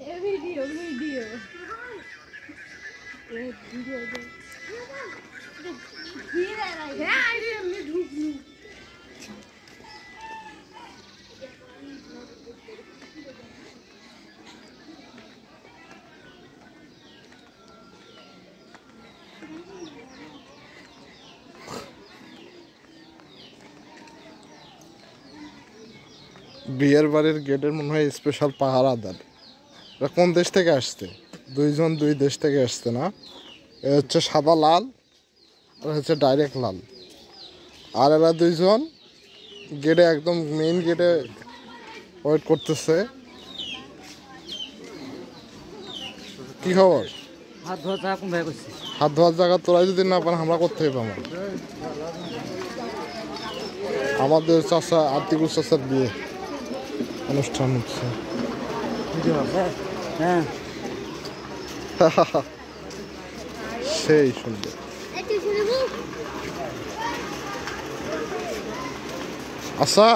Video video বিয়ের বাড়ির গেটের মনে হয় স্পেশাল পাহারাদার। এটা কোন দেশ থেকে আসছে? দুইজন দুই দেশ থেকে আসছে না? এ হচ্ছে সাদা লাল আর হচ্ছে ডাইরেক্ট লাল। আর এরা দুইজন গেটে একদম মেইন গেটে ওয়েট করতেছে। কি খবর? হাত ধোয়া চা কোন ভাই করছে? হাত ধোয়ার জায়গা তোরা যদি না পান আমরা করতে পাবো। আমাদের চাচা আতিকুর চাচার বিয়ে অনুষ্ঠান হচ্ছে। হ্যাঁ সেই সুন্দর। আচ্ছা